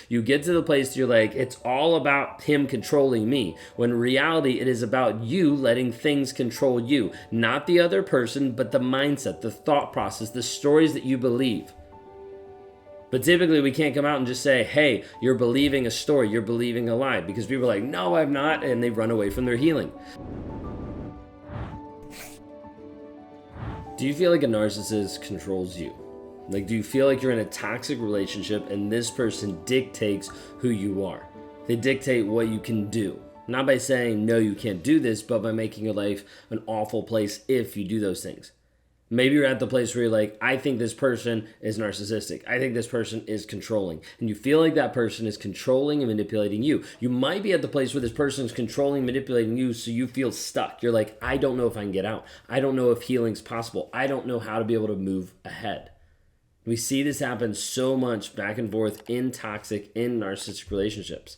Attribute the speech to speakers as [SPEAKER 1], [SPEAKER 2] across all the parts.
[SPEAKER 1] You get to the place you're like, it's all about him controlling me. When in reality, it is about you letting things control you. Not the other person, but the mindset, the thought process, the stories that you believe. But typically we can't come out and just say, hey, you're believing a story, you're believing a lie, because people are like, no, I'm not, and they run away from their healing. Do you feel like a narcissist controls you? Like, do you feel like you're in a toxic relationship and this person dictates who you are? They dictate what you can do. Not by saying, no, you can't do this, but by making your life an awful place if you do those things. Maybe you're at the place where you're like, I think this person is narcissistic. I think this person is controlling. And you feel like that person is controlling and manipulating you. You might be at the place where this person is controlling, manipulating you, so you feel stuck. You're like, I don't know if I can get out. I don't know if healing's possible. I don't know how to be able to move ahead. We see this happen so much back and forth in toxic, in narcissistic relationships.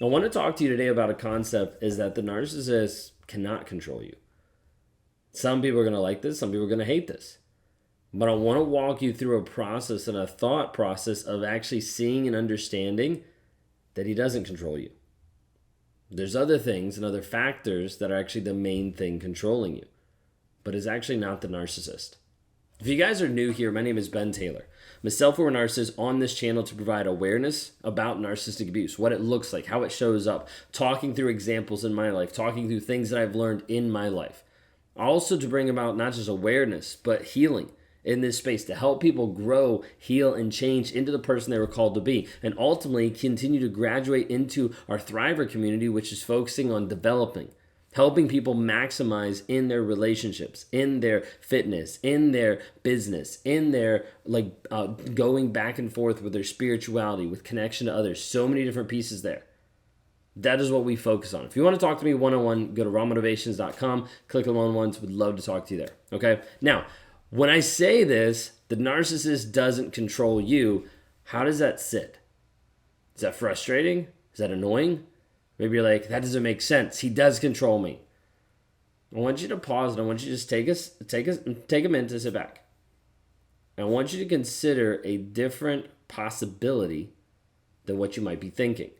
[SPEAKER 1] I want to talk to you today about a concept is that the narcissist cannot control you. Some people are going to like this, some people are going to hate this. But I want to walk you through a process and a thought process of actually seeing and understanding that he doesn't control you. There's other things and other factors that are actually the main thing controlling you, but it's actually not the narcissist. If you guys are new here, my name is Ben Taylor. I'm a self-aware narcissist on this channel to provide awareness about narcissistic abuse, what it looks like, how it shows up, talking through examples in my life, talking through things that I've learned in my life. Also to bring about not just awareness, but healing in this space to help people grow, heal, and change into the person they were called to be, and ultimately continue to graduate into our Thriver community, which is focusing on developing, helping people maximize in their relationships, in their fitness, in their business, in their going back and forth with their spirituality, with connection to others. So many different pieces there. That is what we focus on. If you want to talk to me one-on-one, go to rawmotivations.com, click on one-on-ones. Would love to talk to you there. Okay. Now, when I say this, the narcissist doesn't control you. How does that sit? Is that frustrating? Is that annoying? Maybe you're like, that doesn't make sense. He does control me. I want you to pause and I want you to just take a minute to sit back. I want you to consider a different possibility than what you might be thinking.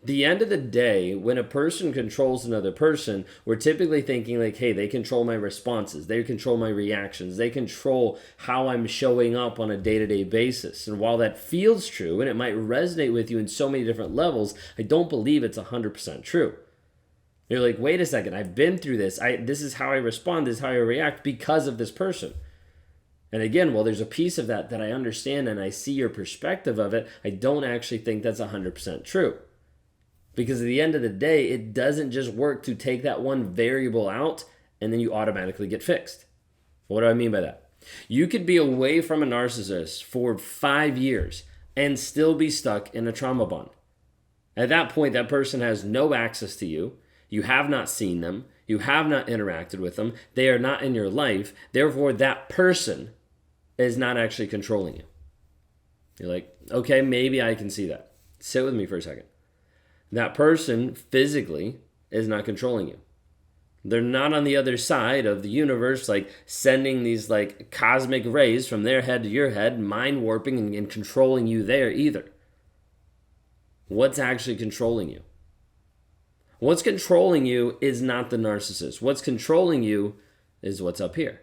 [SPEAKER 1] The end of the day, when a person controls another person, we're typically thinking like, hey, they control my responses. They control my reactions. They control how I'm showing up on a day-to-day basis. And while that feels true, and it might resonate with you in so many different levels, I don't believe it's 100% true. You're like, wait a second, I've been through this. This is how I respond, this is how I react because of this person. And again, while there's a piece of that I understand and I see your perspective of it, I don't actually think that's 100% true. Because at the end of the day, it doesn't just work to take that one variable out and then you automatically get fixed. What do I mean by that? You could be away from a narcissist for 5 years and still be stuck in a trauma bond. At that point, that person has no access to you. You have not seen them. You have not interacted with them. They are not in your life. Therefore, that person is not actually controlling you. You're like, okay, maybe I can see that. Sit with me for a second. That person physically is not controlling you. They're not on the other side of the universe, like sending these like cosmic rays from their head to your head, mind warping and controlling you there either. What's actually controlling you? What's controlling you is not the narcissist. What's controlling you is what's up here.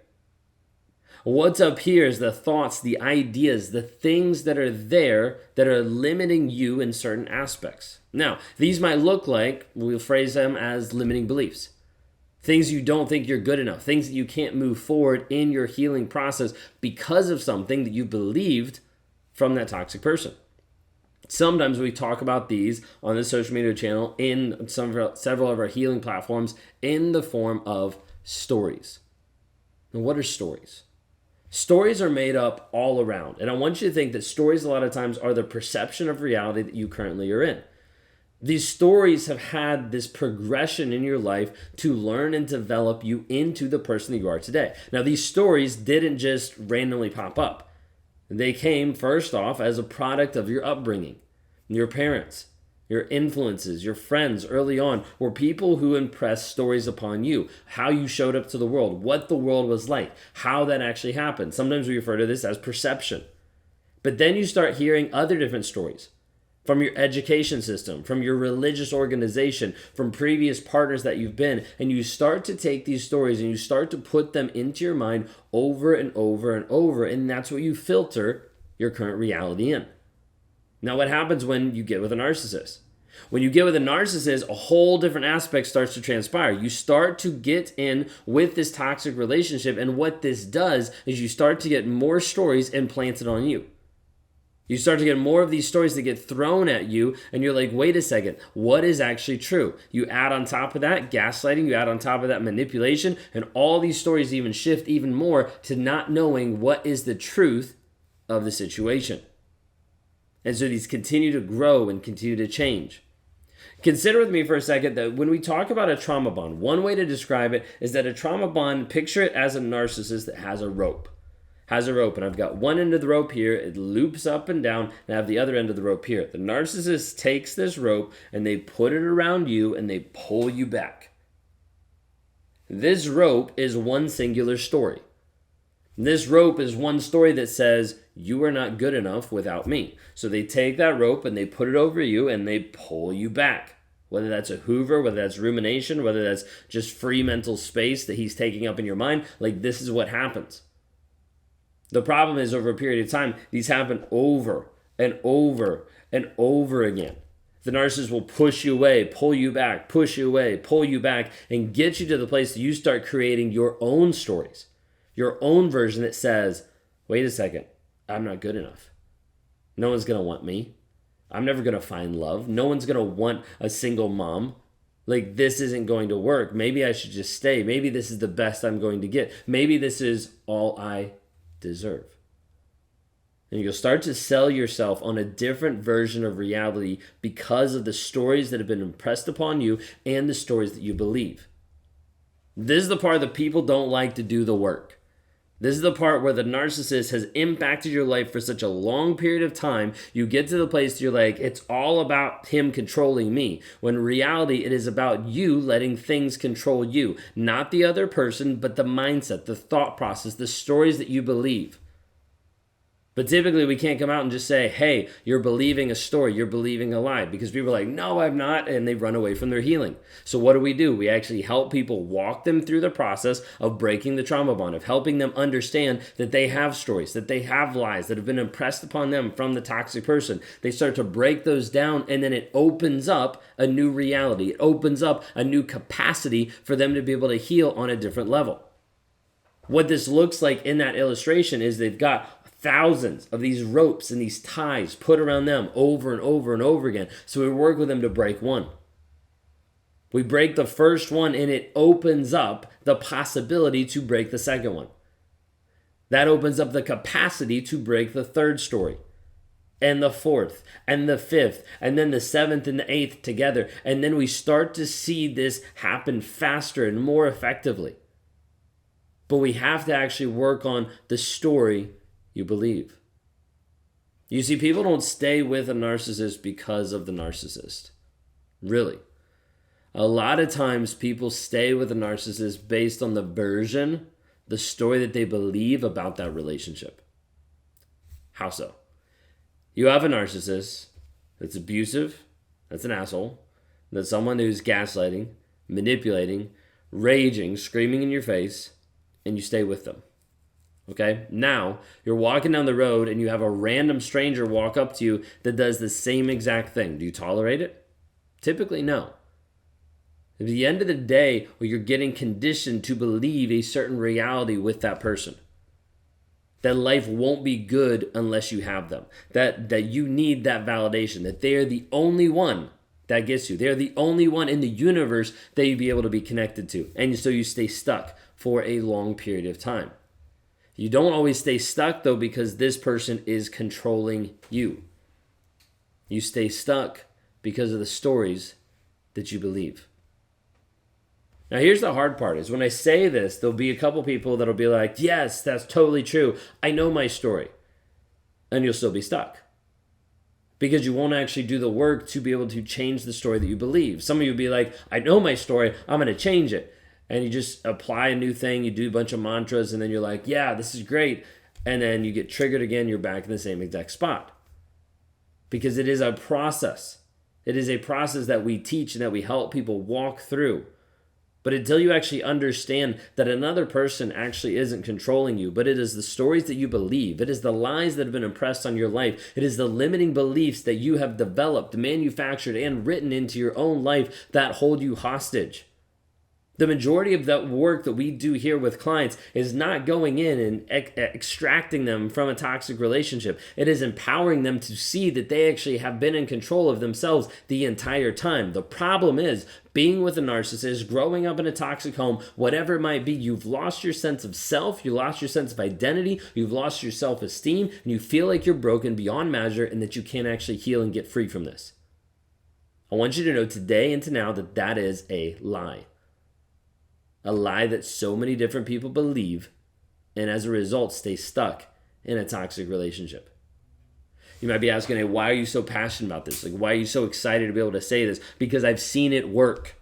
[SPEAKER 1] What's up here is the thoughts, the ideas, the things that are there that are limiting you in certain aspects. Now, these might look like, we'll phrase them as limiting beliefs. Things you don't think you're good enough, things that you can't move forward in your healing process because of something that you believed from that toxic person. Sometimes we talk about these on this social media channel in several of our healing platforms in the form of stories. Now, what are stories? Stories are made up all around. And I want you to think that stories a lot of times are the perception of reality that you currently are in. These stories have had this progression in your life to learn and develop you into the person that you are today. Now, these stories didn't just randomly pop up. They came first off as a product of your upbringing, your parents, your influences, your friends early on were people who impressed stories upon you, how you showed up to the world, what the world was like, how that actually happened. Sometimes we refer to this as perception. But then you start hearing other different stories from your education system, from your religious organization, from previous partners that you've been, and you start to take these stories and you start to put them into your mind over and over and over, and that's what you filter your current reality in. Now, what happens when you get with a narcissist? When you get with a narcissist, a whole different aspect starts to transpire. You start to get in with this toxic relationship, and what this does is you start to get more stories implanted on you. You start to get more of these stories that get thrown at you, and you're like, wait a second, what is actually true? You add on top of that gaslighting, you add on top of that manipulation, and all these stories even shift even more to not knowing what is the truth of the situation. And so these continue to grow and continue to change. Consider with me for a second that when we talk about a trauma bond, one way to describe it is that a trauma bond, picture it as a narcissist that has a rope. And I've got one end of the rope here, it loops up and down, and I have the other end of the rope here. The narcissist takes this rope and they put it around you and they pull you back. This rope is one singular story. This rope is one story that says, you are not good enough without me. So they take that rope and they put it over you and they pull you back. Whether that's a Hoover, whether that's rumination, whether that's just free mental space that he's taking up in your mind, like this is what happens. The problem is over a period of time, these happen over and over and over again. The narcissist will push you away, pull you back, push you away, pull you back, and get you to the place that you start creating your own stories, your own version that says, wait a second, I'm not good enough. No one's going to want me. I'm never going to find love. No one's going to want a single mom. Like, this isn't going to work. Maybe I should just stay. Maybe this is the best I'm going to get. Maybe this is all I deserve. And you'll start to sell yourself on a different version of reality because of the stories that have been impressed upon you and the stories that you believe. This is the part that people don't like to do the work. This is the part where the narcissist has impacted your life for such a long period of time. You get to the place you're like, it's all about him controlling me. When in reality, it is about you letting things control you. Not the other person, but the mindset, the thought process, the stories that you believe. But typically we can't come out and just say, hey, you're believing a story, you're believing a lie, because people are like, no, I'm not, and they run away from their healing. So what do? We actually help people walk them through the process of breaking the trauma bond, of helping them understand that they have stories, that they have lies that have been impressed upon them from the toxic person. They start to break those down, and then it opens up a new reality. It opens up a new capacity for them to be able to heal on a different level. What this looks like in that illustration is they've got thousands of these ropes and these ties put around them over and over and over again. So we work with them to break one. We break the first one and it opens up the possibility to break the second one. That opens up the capacity to break the third story and the fourth and the fifth and then the seventh and the eighth together. And then we start to see this happen faster and more effectively. But we have to actually work on the story you believe. You see, people don't stay with a narcissist because of the narcissist. Really. A lot of times people stay with a narcissist based on the version, the story that they believe about that relationship. How so? You have a narcissist that's abusive, that's an asshole, that's someone who's gaslighting, manipulating, raging, screaming in your face, and you stay with them. Okay, now you're walking down the road and you have a random stranger walk up to you that does the same exact thing. Do you tolerate it? Typically, no. At the end of the day, you're getting conditioned to believe a certain reality with that person. That life won't be good unless you have them. That you need that validation, that they are the only one that gets you. They're the only one in the universe that you'd be able to be connected to. And so you stay stuck for a long period of time. You don't always stay stuck, though, because this person is controlling you. You stay stuck because of the stories that you believe. Now, here's the hard part, is when I say this, there'll be a couple people that'll be like, yes, that's totally true. I know my story. And you'll still be stuck. Because you won't actually do the work to be able to change the story that you believe. Some of you will be like, I know my story, I'm going to change it. And you just apply a new thing, you do a bunch of mantras, and then you're like, yeah, this is great. And then you get triggered again, you're back in the same exact spot. Because it is a process. It is a process that we teach and that we help people walk through. But until you actually understand that another person actually isn't controlling you, but it is the stories that you believe, it is the lies that have been impressed on your life, it is the limiting beliefs that you have developed, manufactured, and written into your own life that hold you hostage. The majority of that work that we do here with clients is not going in and extracting them from a toxic relationship. It is empowering them to see that they actually have been in control of themselves the entire time. The problem is being with a narcissist, growing up in a toxic home, whatever it might be, you've lost your sense of self, you lost your sense of identity, you've lost your self-esteem, and you feel like you're broken beyond measure and that you can't actually heal and get free from this. I want you to know today and to now that that is a lie. A lie that so many different people believe, and as a result, stay stuck in a toxic relationship. You might be asking, hey, why are you so passionate about this? Like, why are you so excited to be able to say this? Because I've seen it work.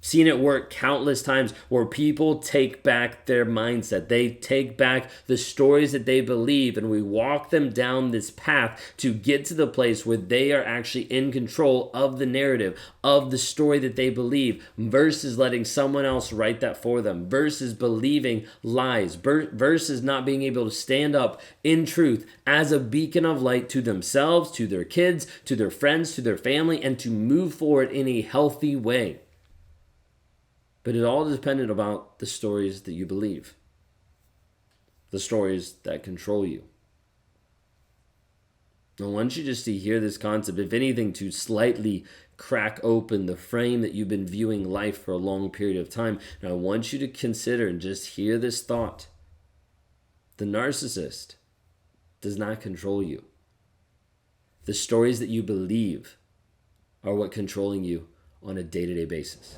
[SPEAKER 1] Seen it work countless times where people take back their mindset. They take back the stories that they believe, and we walk them down this path to get to the place where they are actually in control of the narrative, of the story that they believe, versus letting someone else write that for them, versus believing lies, versus not being able to stand up in truth as a beacon of light to themselves, to their kids, to their friends, to their family, and to move forward in a healthy way. But it all dependent about the stories that you believe, the stories that control you. I want you just to hear this concept, if anything, to slightly crack open the frame that you've been viewing life for a long period of time. And I want you to consider and just hear this thought. The narcissist does not control you. The stories that you believe are what controlling you on a day-to-day basis.